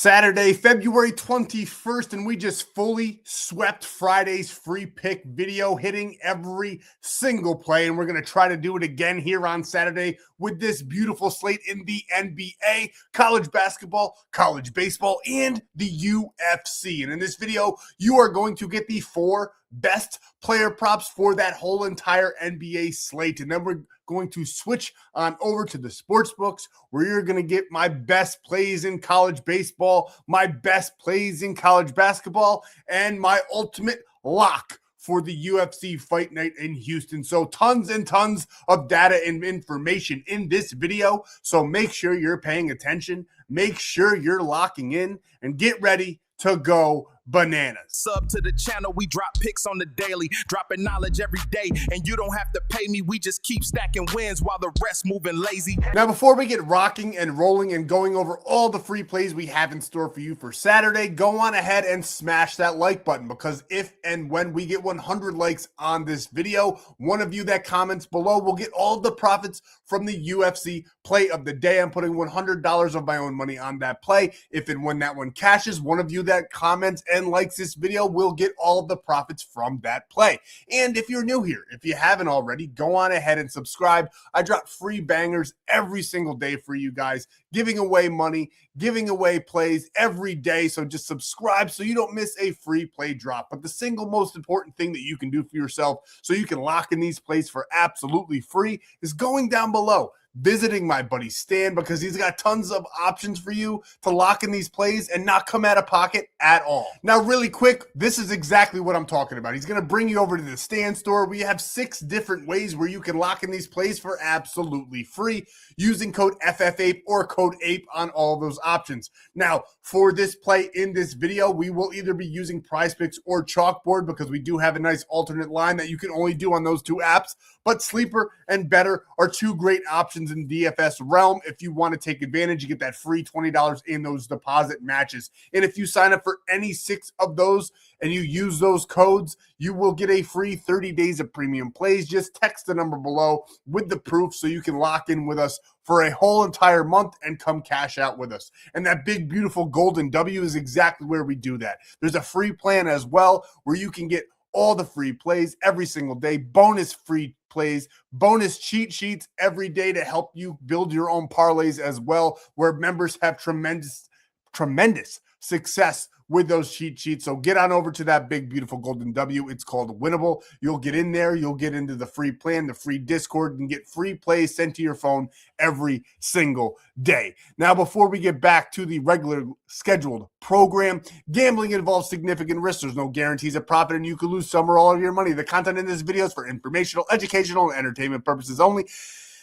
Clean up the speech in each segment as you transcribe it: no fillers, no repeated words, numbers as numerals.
Saturday, February 21st, and we just fully swept Friday's free pick video, hitting every single play. And we're going to try to do it again here on Saturday with this beautiful slate in the NBA, college basketball, college baseball, and the UFC. And in this video, you are going to get the 4 best player props for that whole entire NBA slate. And then we're going to switch on over to the sports books, where you're going to get my best plays in college baseball, my best plays in college basketball, and my ultimate lock for the UFC fight night in Houston. So tons and tons of data and information in this video. So make sure you're paying attention, make sure you're locking in, and get ready to go bananas. Sub to the channel, we drop picks on the daily, dropping knowledge every day, and you don't have to pay me, we just keep stacking wins while the rest moving lazy. Now, before we get rocking and rolling and going over all the free plays we have in store for you for Saturday, go on ahead and smash that like button, because if and when we get 100 likes on this video, one of you that comments below will get all of the profits from the UFC play of the day. I'm putting $100 of my own money on that play. If and when that one cashes, one of you that comments and likes this video will get all of the profits from that play. And if you're new here, if you haven't already, go on ahead and subscribe. I drop free bangers every single day for you guys, giving away money, giving away plays every day. So just subscribe so you don't miss a free play drop. But the single most important thing that you can do for yourself so you can lock in these plays for absolutely free is going down below, visiting my buddy Stan, because he's got tons of options for you to lock in these plays and not come out of pocket at all. Now, really quick, this is exactly what I'm talking about. He's going to bring you over to the Stan.store. We have 6 different ways where you can lock in these plays for absolutely free using code FFAPE or code APE on all those options. Now, for this play in this video, we will either be using Prizepicks or Chalkboard, because we do have a nice alternate line that you can only do on those 2 apps. But Sleeper and Betr are 2 great options in DFS realm. If you want to take advantage, you get that free $20 in those deposit matches. And if you sign up for any 6 of those and you use those codes, you will get a free 30 days of premium plays. Just text the number below with the proof so you can lock in with us for a whole entire month and come cash out with us. And that big, beautiful golden W is exactly where we do that. There's a free plan as well where you can get all the free plays every single day, bonus free plays, bonus cheat sheets every day to help you build your own parlays as well, where members have tremendous success with those cheat sheets. So get on over to that big, beautiful golden W. It's called Winible. You'll get in there. You'll get into the free plan, the free Discord, and get free plays sent to your phone every single day. Now, before we get back to the regular scheduled program, gambling involves significant risks. There's no guarantees of profit, and you could lose some or all of your money. The content in this video is for informational, educational, and entertainment purposes only,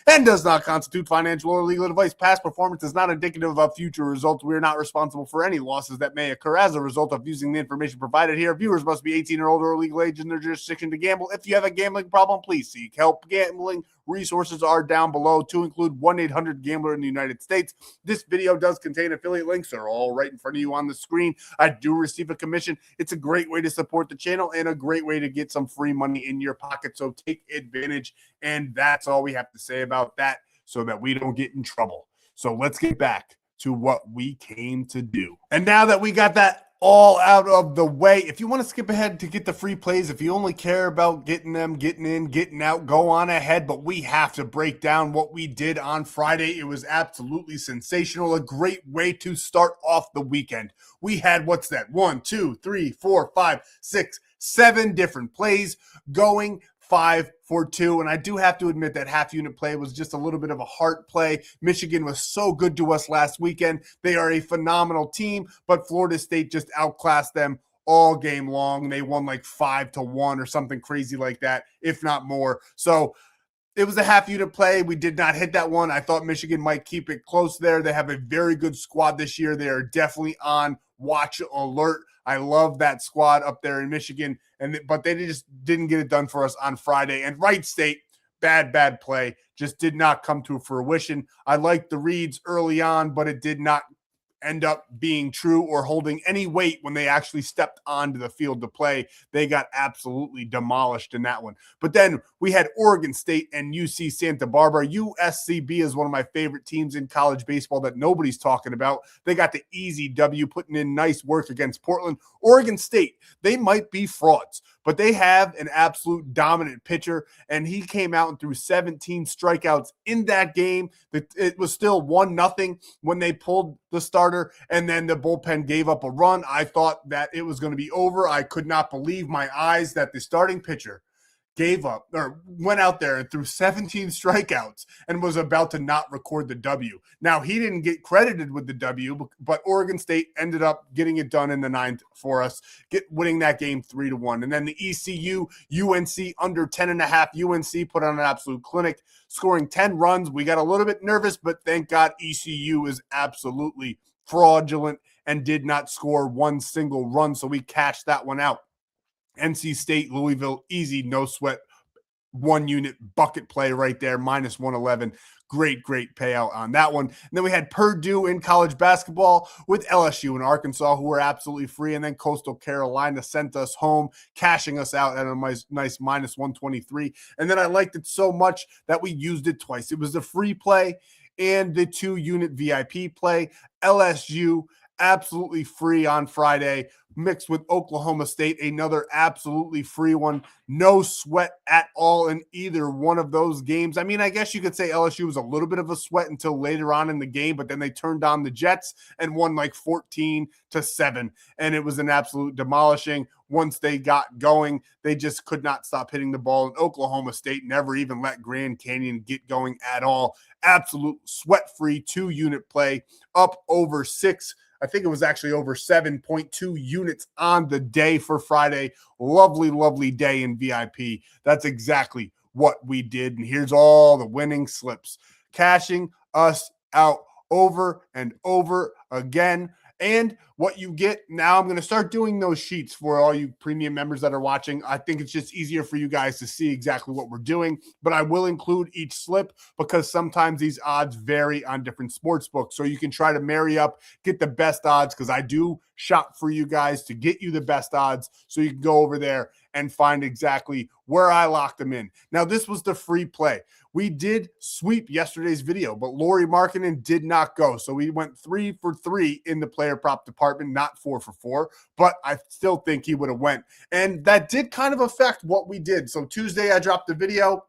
and does not constitute financial or legal advice. Past performance is not indicative of future results. We are not responsible for any losses that may occur as a result of using the information provided here. Viewers must be 18 or older or legal age in their jurisdiction to gamble. If you have a gambling problem, please seek help. Gambling resources are down below, to include 1-800-GAMBLER in the United States. This video does contain affiliate links. They're all right in front of you on the screen. I do receive a commission. It's a great way to support the channel and a great way to get some free money in your pocket. So take advantage. And that's all we have to say about that, so that we don't get in trouble. So let's get back to what we came to do. And now that we got that all out of the way, if you want to skip ahead to get the free plays, if you only care about getting them, getting in, getting out, go on ahead. But we have to break down what we did on Friday. It was absolutely sensational. A great way to start off the weekend. We had, what's that? 1, 2, 3, 4, 5, 6, 7 different plays going 5 for 2. And I do have to admit that half unit play was just a little bit of a heart play. Michigan was so good to us last weekend. They are a phenomenal team, but Florida State just outclassed them all game long. They won like 5-1 or something crazy like that, if not more. So it was a half unit play. We did not hit that one. I thought Michigan might keep it close there. They have a very good squad this year. They are definitely on watch alert. I love that squad up there in Michigan, but they just didn't get it done for us on Friday. And Wright State, bad play, just did not come to fruition. I liked the reads early on, but it did not end up being true or holding any weight when they actually stepped onto the field to play. They got absolutely demolished in that one. But then we had Oregon State and UC Santa Barbara. USCB is one of my favorite teams in college baseball that nobody's talking about. They got the easy W, putting in nice work against Portland. Oregon State, they might be frauds, but they have an absolute dominant pitcher, and he came out and threw 17 strikeouts in that game. It was still 1-0 when they pulled the starter, and then the bullpen gave up a run. I thought that it was going to be over. I could not believe my eyes that the starting pitcher gave up or went out there and threw 17 strikeouts and was about to not record the W. Now, he didn't get credited with the W, but Oregon State ended up getting it done in the ninth for us, winning that game 3-1. And then the ECU, UNC under 10.5. UNC put on an absolute clinic, scoring 10 runs. We got a little bit nervous, but thank God ECU is absolutely fraudulent and did not score one single run, so we cashed that one out. NC State, Louisville, easy, no sweat, 1 unit bucket play right there, minus 111. Great payout on that one. And then we had Purdue in college basketball with LSU and Arkansas, who were absolutely free. And then Coastal Carolina sent us home, cashing us out at a nice minus 123. And then I liked it so much that we used it twice. It was the free play and the 2-unit VIP play. LSU, absolutely free on Friday, mixed with Oklahoma State, another absolutely free one. No sweat at all in either one of those games. I mean, I guess you could say LSU was a little bit of a sweat until later on in the game, but then they turned on the Jets and won like 14-7, and it was an absolute demolishing. Once they got going, they just could not stop hitting the ball, and Oklahoma State never even let Grand Canyon get going at all. Absolute sweat-free 2-unit play, up over 6. I think it was actually over 7.2 units on the day for Friday. Lovely day in VIP. That's exactly what we did. And here's all the winning slips, cashing us out over and over again. And what you get now, I'm going to start doing those sheets for all you premium members that are watching. I think it's just easier for you guys to see exactly what we're doing, but I will include each slip because sometimes these odds vary on different sports books. So you can try to marry up, get the best odds, because I do shop for you guys to get you the best odds. So you can go over there and find exactly where I locked them in. Now, this was the free play. We did sweep yesterday's video, but Lauri Markkanen did not go. So we went 3 for 3 in the player prop department, not 4 for 4, but I still think he would have went. And that did kind of affect what we did. So Tuesday, I dropped the video.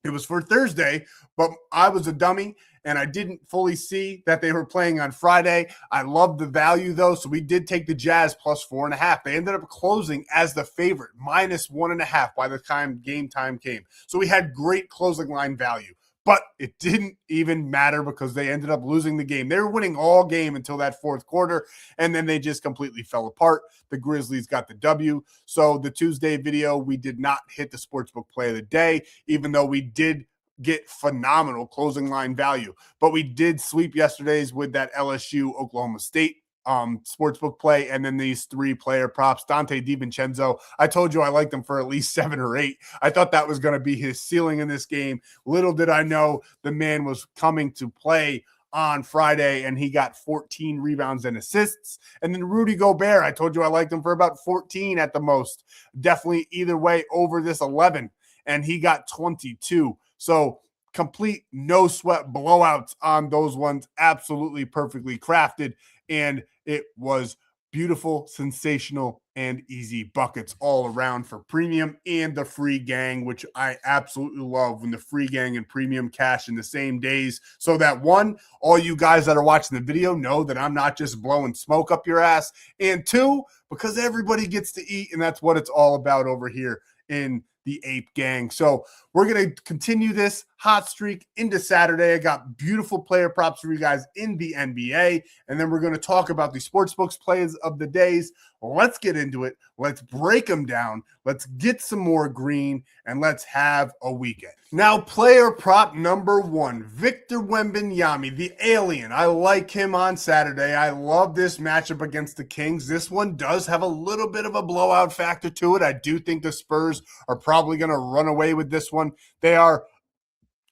It was for Thursday, but I was a dummy and I didn't fully see that they were playing on Friday. I love the value though, so we did take the Jazz plus 4.5. They ended up closing as the favorite, minus 1.5 by the time game time came. So we had great closing line value, but it didn't even matter because they ended up losing the game. They were winning all game until that fourth quarter, and then they just completely fell apart. The Grizzlies got the W. So the Tuesday video, we did not hit the sportsbook play of the day, even though we did get phenomenal closing line value. But we did sweep yesterday's with that LSU Oklahoma State sportsbook play, and then these 3 player props. Dante DiVincenzo, I told you I liked him for at least 7 or 8. I thought that was going to be his ceiling in this game. Little did I know the man was coming to play on Friday, and he got 14 rebounds and assists. And then Rudy Gobert, I told you I liked him for about 14 at the most. Definitely either way over this 11, and he got 22. So complete no sweat blowouts on those ones. Absolutely perfectly crafted. And it was beautiful, sensational, and easy buckets all around for premium and the free gang, which I absolutely love when the free gang and premium cash in the same days. So that one, all you guys that are watching the video know that I'm not just blowing smoke up your ass. And 2, because everybody gets to eat, and that's what it's all about over here in the Ape Gang. So we're going to continue this hot streak into Saturday. I got beautiful player props for you guys in the NBA, and then we're going to talk about the sportsbooks plays of the days. Let's get into it. Let's break them down. Let's get some more green, and let's have a weekend. Now, player prop number 1, Victor Wembanyama, the alien. I like him on Saturday. I love this matchup against the Kings. This one does have a little bit of a blowout factor to it. I do think the Spurs are probably going to run away with this one. They are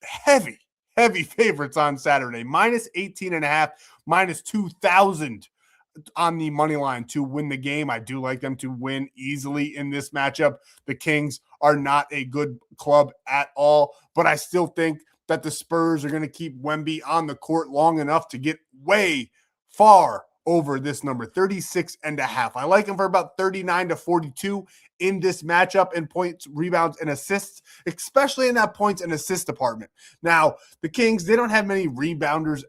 heavy heavy favorites on Saturday. Minus 18.5, minus 2,000 on the money line to win the game. I do like them to win easily in this matchup. The Kings are not a good club at all, but I still think that the Spurs are going to keep Wemby on the court long enough to get way far over this number, 36.5. I like him for about 39 to 42 in this matchup in points, rebounds, and assists, especially in that points and assist department. Now, the Kings, they don't have many rebounders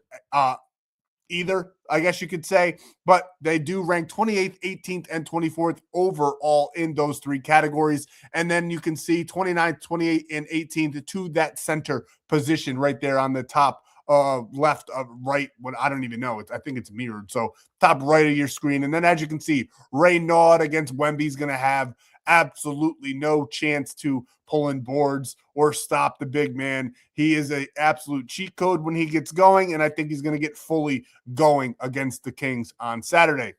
either, I guess you could say, but they do rank 28th, 18th, and 24th overall in those three categories. And then you can see 29th, 28th, and 18th to that center position right there on the top left of right. What I don't even know. I think it's mirrored. So top right of your screen. And then as you can see, Ray Naud against Wemby's going to have absolutely no chance to pull in boards or stop the big man. He is an absolute cheat code when he gets going, and I think he's going to get fully going against the Kings on Saturday.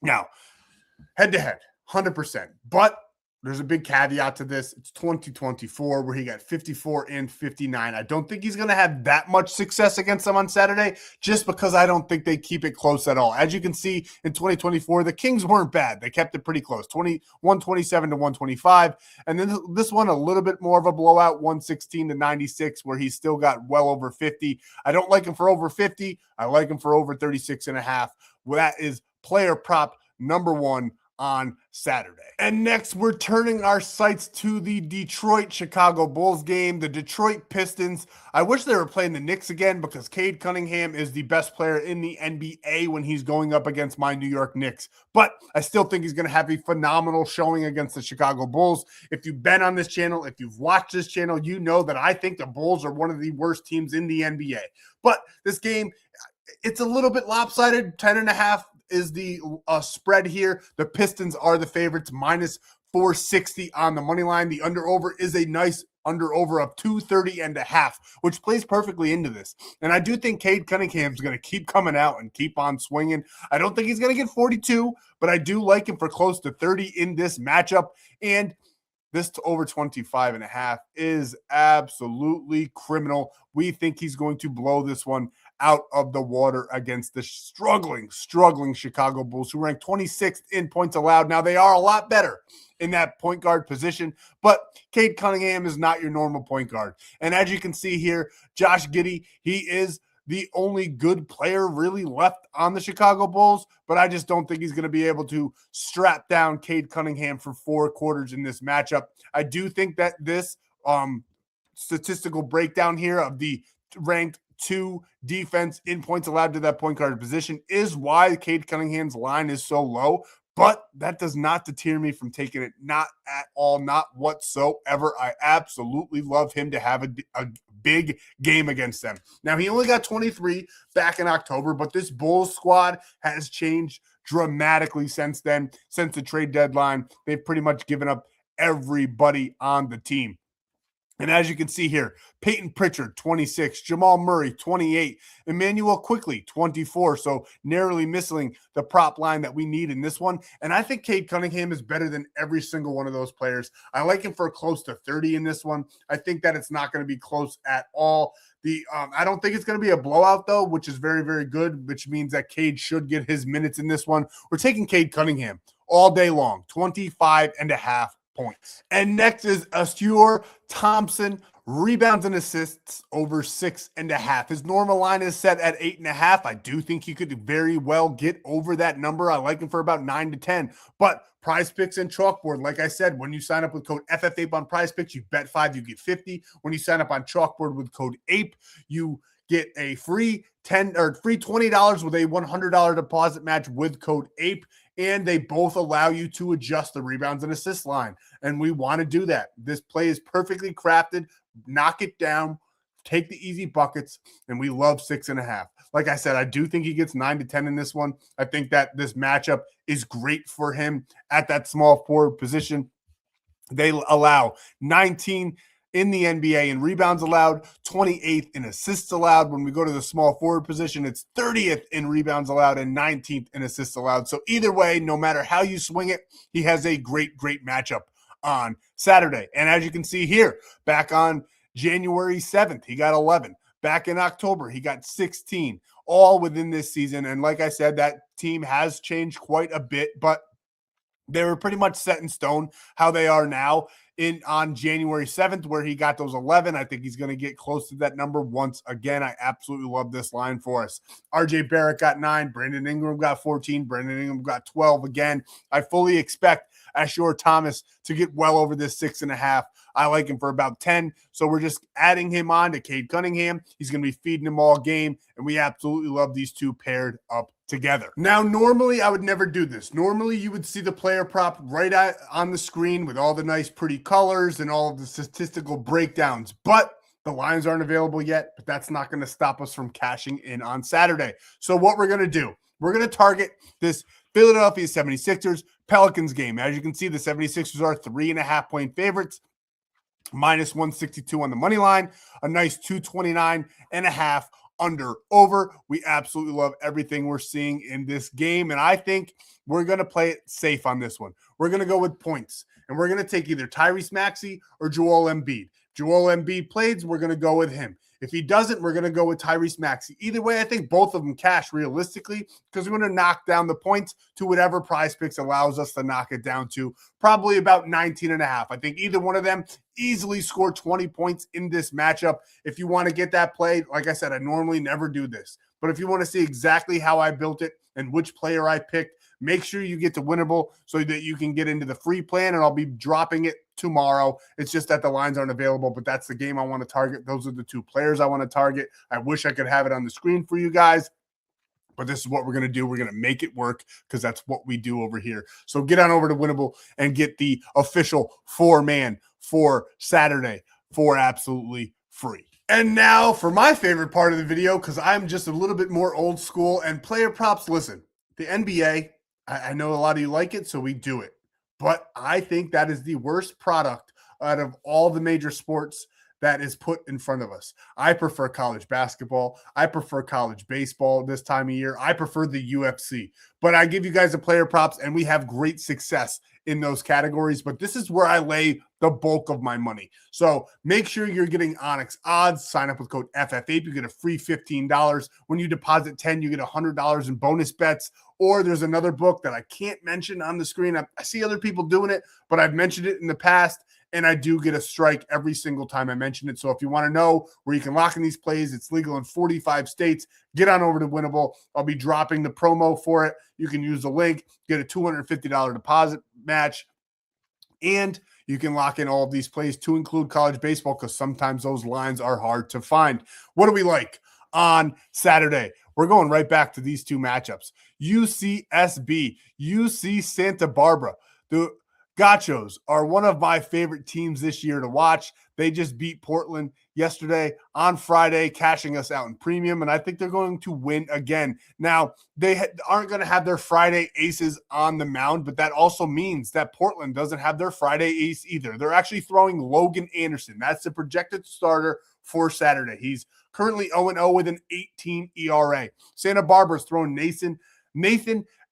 Now, head-to-head, 100%. But there's a big caveat to this. It's 2024 where he got 54 and 59. I don't think he's going to have that much success against them on Saturday just because I don't think they keep it close at all. As you can see, in 2024, the Kings weren't bad. They kept it pretty close, 127 to 125. And then this one, a little bit more of a blowout, 116 to 96, where he still got well over 50. I don't like him for over 50. I like him for over 36.5. Well, that is player prop number one on Saturday. And next, we're turning our sights to the Detroit Chicago Bulls game. The Detroit Pistons. I wish they were playing the Knicks again because Cade Cunningham is the best player in the NBA when he's going up against my New York Knicks. But I still think he's going to have a phenomenal showing against the Chicago Bulls. If you've been on this channel, if you've watched this channel, you know that I think the Bulls are one of the worst teams in the NBA. But this game, it's a little bit lopsided, 10.5 is the spread here. The Pistons are the favorites, minus 460 on the money line. The under-over is a nice under-over of 230.5, which plays perfectly into this. And I do think Cade Cunningham's going to keep coming out and keep on swinging. I don't think he's going to get 42, but I do like him for close to 30 in this matchup. And this to over 25.5 is absolutely criminal. We think he's going to blow this one out of the water against the struggling Chicago Bulls, who rank 26th in points allowed. Now, they are a lot better in that point guard position, but Cade Cunningham is not your normal point guard. And as you can see here, Josh Giddey, he is the only good player really left on the Chicago Bulls, but I just don't think he's going to be able to strap down Cade Cunningham for 4 quarters in this matchup. I do think that this statistical breakdown here of the ranked 2 defense in points allowed to that point guard position is why Cade Cunningham's line is so low, but that does not deter me from taking it, not at all, not whatsoever. I absolutely love him to have a big game against them. Now, he only got 23 back in October, but this Bulls squad has changed dramatically since then, since the trade deadline. They've pretty much given up everybody on the team. And as you can see here, Peyton Pritchard, 26, Jamal Murray, 28, Emmanuel Quickly, 24. So narrowly missing the prop line that we need in this one. And I think Cade Cunningham is better than every single one of those players. I like him for close to 30 in this one. I think that it's not going to be close at all. I don't think it's going to be a blowout, though, which is very, very good, which means that Cade should get his minutes in this one. We're taking Cade Cunningham all day long, 25.5 points. And next is Ausar Thompson, rebounds and assists over 6.5. His normal line is set at 8.5. I do think he could very well get over that number. I like him for about 9 to 10. But Prizepicks and Chalkboard, like I said, when you sign up with code FFAPE on Prizepicks, you bet 5, you get 50. When you sign up on Chalkboard with code APE, you get a free $20 with a $100 deposit match with code APE. And they both allow you to adjust the rebounds and assist line. And we want to do that. This play is perfectly crafted. Knock it down. Take the easy buckets. And we love 6.5. Like I said, I do think he gets 9 to 10 in this one. I think that this matchup is great for him at that small forward position. They allow 19 in the NBA in rebounds allowed, 28th in assists allowed. When we go to the small forward position, it's 30th in rebounds allowed and 19th in assists allowed. So either way, no matter how you swing it, he has a great matchup on Saturday. And as you can see here, back on January 7th, he got 11. Back in October, he got 16, all within this season. And like I said, that team has changed quite a bit, but they were pretty much set in stone how they are now on January 7th, where he got those 11. I think he's going to get close to that number once again. I absolutely love this line for us. RJ Barrett got 9. Brandon Ingram got 14. Brandon Ingram got 12 again. I fully expect Ashur Thomas to get well over this 6.5. I like him for about 10. So we're just adding him on to Cade Cunningham. He's going to be feeding him all game. And we absolutely love these two paired up together. Now, normally I would never do this. Normally you would see the player prop right on the screen with all the nice pretty colors and all of the statistical breakdowns, but the lines aren't available yet, but that's not going to stop us from cashing in on Saturday. So what we're going to do, we're going to target this Philadelphia 76ers Pelicans game. As you can see, the 76ers are 3.5-point favorites, minus 162 on the money line, a nice 229.5 under over. We absolutely love everything we're seeing in this game, and I think we're going to play it safe on this one. We're going to go with points, and we're going to take either Tyrese Maxey or Joel Embiid. Joel Embiid plays, we're going to go with him. If he doesn't, we're going to go with Tyrese Maxey. Either way, I think both of them cash realistically because we're going to knock down the points to whatever Prizepicks allows us to knock it down to, probably about 19.5. I think either one of them easily score 20 points in this matchup. If you want to get that play, like I said, I normally never do this. But if you want to see exactly how I built it and which player I picked, make sure you get to Winible so that you can get into the free plan, and I'll be dropping it tomorrow. It's just that the lines aren't available, but that's the game I want to target. Those are the two players I want to target. I wish I could have it on the screen for you guys, but this is what we're going to do. We're going to make it work because that's what we do over here. So get on over to Winible and get the official 4-man for Saturday for absolutely free. And now for my favorite part of the video, because I'm just a little bit more old school and player props. Listen, the NBA, I know a lot of you like it, so we do it. But I think that is the worst product out of all the major sports that is put in front of us. I prefer college basketball. I prefer college baseball this time of year. I prefer the UFC. But I give you guys the player props, and we have great success in those categories. But this is where I lay the bulk of my money. So make sure you're getting ONYX odds. Sign up with code FFAPE. You get a free $15. When you deposit 10, you get $100 in bonus bets. Or there's another book that I can't mention on the screen. I see other people doing it, but I've mentioned it in the past, and I do get a strike every single time I mention it. So if you want to know where you can lock in these plays, it's legal in 45 states. Get on over to Winible. I'll be dropping the promo for it. You can use the link, get a $250 deposit match, and you can lock in all of these plays to include college baseball because sometimes those lines are hard to find. What do we like on Saturday? We're going right back to these two matchups. UCSB, UC Santa Barbara. The Gachos are one of my favorite teams this year to watch. They just beat Portland yesterday on Friday, cashing us out in premium, and I think they're going to win again. Now, they aren't going to have their Friday aces on the mound, but that also means that Portland doesn't have their Friday ace either. They're actually throwing Logan Anderson. That's the projected starter for Saturday. He's currently 0-0 with an 18 ERA. Santa Barbara's throwing Nathan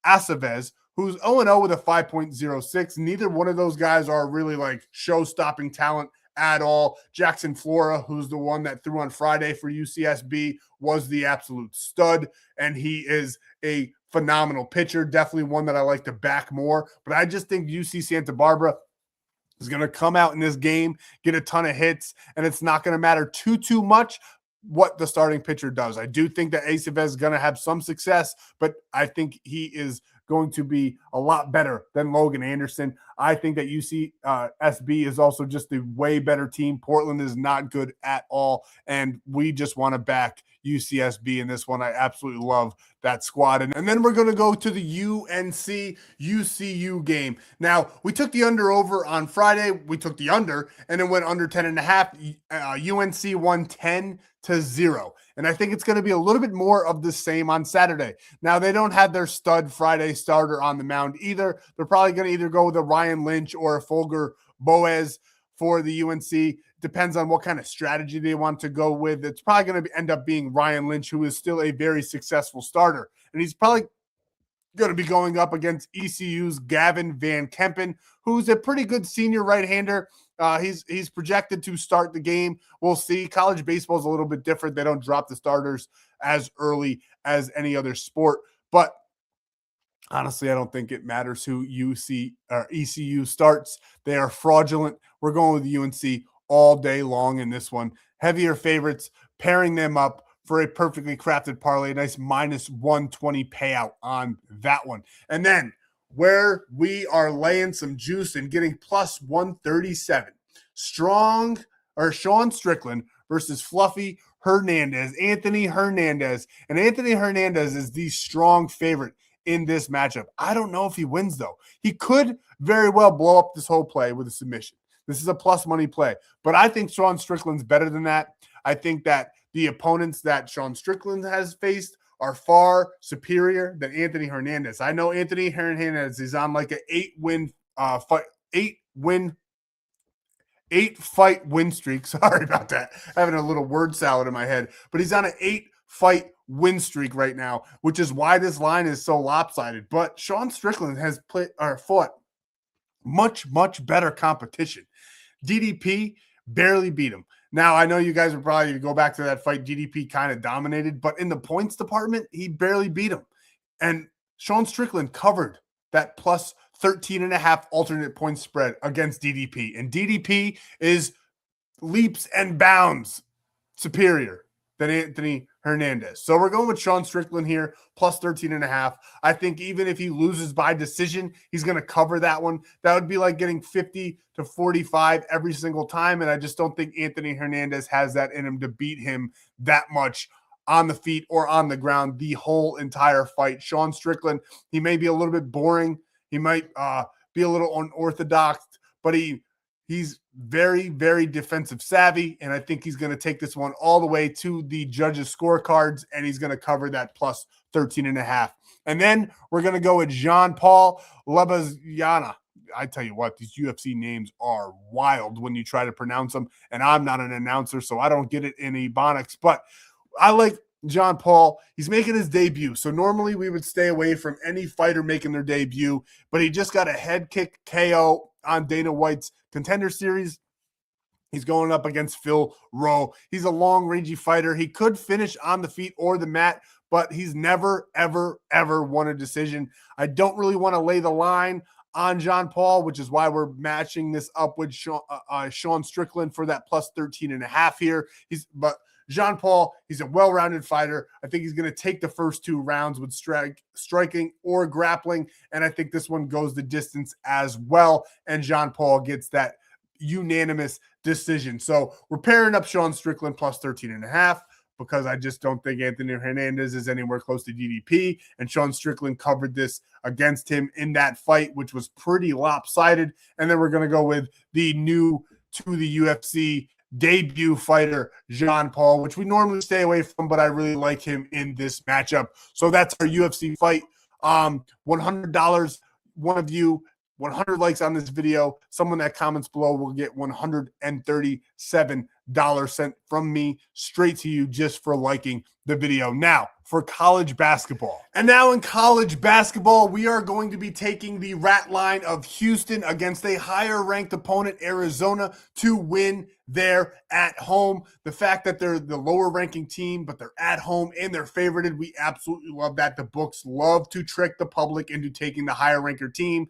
Aceves, who's 0-0 with a 5.06. Neither one of those guys are really like show-stopping talent at all. Jackson Flora, who's the one that threw on Friday for UCSB, was the absolute stud, and he is a phenomenal pitcher. Definitely one that I like to back more, but I just think UC Santa Barbara is going to come out in this game, get a ton of hits, and it's not going to matter too much what the starting pitcher does. I do think that Aceves is going to have some success, but I think he is going to be a lot better than Logan Anderson. I think that UCSB is also just a way better team. Portland is not good at all, and we just want to back UCSB in this one. I absolutely love that squad. And then we're going to go to the UNC UCU game. Now, we took the under over on Friday. We took the under, and it went under 10.5. UNC won 10-0. And I think it's going to be a little bit more of the same on Saturday. Now, they don't have their stud Friday starter on the mound either. They're probably going to either go with a Ryan Lynch or a Folger Boaz for the UNC. Depends on what kind of strategy they want to go with. It's probably going to end up being Ryan Lynch, who is still a very successful starter. And he's probably going to be going up against ECU's Gavin Van Kempen, who's a pretty good senior right-hander. He's projected to start the game. We'll see. College baseball is a little bit different. They don't drop the starters as early as any other sport, but honestly, I don't think it matters who UC or ECU starts. They are fraudulent. We're going with UNC all day long in this one. Heavier favorites, pairing them up for a perfectly crafted parlay. Nice minus 120 payout on that one. And then where we are laying some juice and getting plus 137, Sean Strickland versus Fluffy Hernandez, Anthony Hernandez. And Anthony Hernandez is the strong favorite in this matchup. I don't know if he wins, though. He could very well blow up this whole play with a submission. This is a plus money play, but I think Sean Strickland's better than that. I think that the opponents that Sean Strickland has faced are far superior than Anthony Hernandez. I know Anthony Hernandez is on like an 8-fight win streak. Sorry about that. Having a little word salad in my head, but he's on an 8-fight win streak right now, which is why this line is so lopsided. But Sean Strickland has fought much better competition. DDP barely beat him. Now, I know you guys are probably to go back to that fight. DDP kind of dominated, but in the points department, he barely beat him. And Sean Strickland covered that plus 13.5 alternate point spread against DDP. And DDP is leaps and bounds superior than Anthony Hernandez. So we're going with Sean Strickland here, plus 13.5. I think even if he loses by decision, he's going to cover that one. That would be like getting 50-45 every single time. And I just don't think Anthony Hernandez has that in him to beat him that much on the feet or on the ground the whole entire fight. Sean Strickland, he may be a little bit boring. He might be a little unorthodox, but he's very defensive savvy, and I think he's going to take this one all the way to the judges' scorecards, and he's going to cover that plus 13.5. And then we're going to go with Jean-Paul Lebaziana. I tell you what, these UFC names are wild when you try to pronounce them, and I'm not an announcer, so I don't get it in Ebonics, but I like John Paul. He's making his debut. So normally we would stay away from any fighter making their debut, but he just got a head kick KO on Dana White's Contender Series. He's going up against Phil Rowe. He's a long, rangy fighter. He could finish on the feet or the mat, but he's never, ever won a decision. I don't really want to lay the line on John Paul, which is why we're matching this up with Sean Strickland for that plus 13.5 here. But Jean Paul, he's a well-rounded fighter. I think he's going to take the first two rounds with striking or grappling, and I think this one goes the distance as well, and Jean Paul gets that unanimous decision. So we're pairing up Sean Strickland plus 13.5 because I just don't think Anthony Hernandez is anywhere close to DDP, and Sean Strickland covered this against him in that fight, which was pretty lopsided. And then we're going to go with the new to the UFC debut fighter, Jean Paul, which we normally stay away from, but I really like him in this matchup. So that's our UFC fight. $100, one of you, 100 likes on this video. Someone that comments below will get $137 sent from me straight to you just for liking the video. Now, for college basketball. And now in college basketball, we are going to be taking the rat line of Houston against a higher ranked opponent, Arizona, to win there at home. The fact that they're the lower ranking team, but they're at home and they're favorited, we absolutely love that. The books love to trick the public into taking the higher ranker team.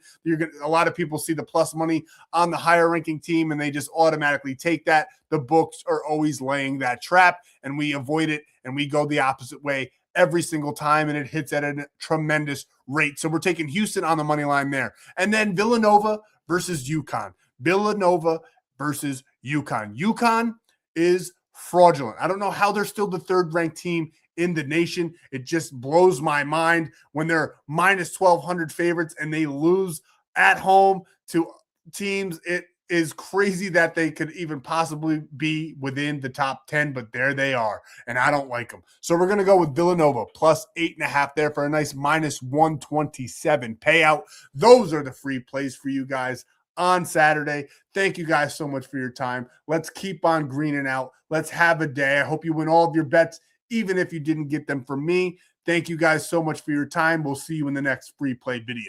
A lot of people see the plus money on the higher ranking team and they just automatically take that. The books are always laying that trap, and we avoid it, and we go the opposite way every single time, and it hits at a tremendous rate. So we're taking Houston on the money line there. And then Villanova versus UConn. Villanova versus UConn. UConn is fraudulent. I don't know how they're still the third-ranked team in the nation. It just blows my mind when they're minus 1,200 favorites and they lose at home to teams. It is crazy that they could even possibly be within the top 10, but there they are, and I don't like them. So we're going to go with Villanova plus 8.5 there for a nice minus 127 payout. Those are the free plays for you guys on Saturday. Thank you guys so much for your time. Let's keep on greening out. Let's have a day. I hope you win all of your bets, even if you didn't get them from me. Thank you guys so much for your time. We'll see you in the next free play video.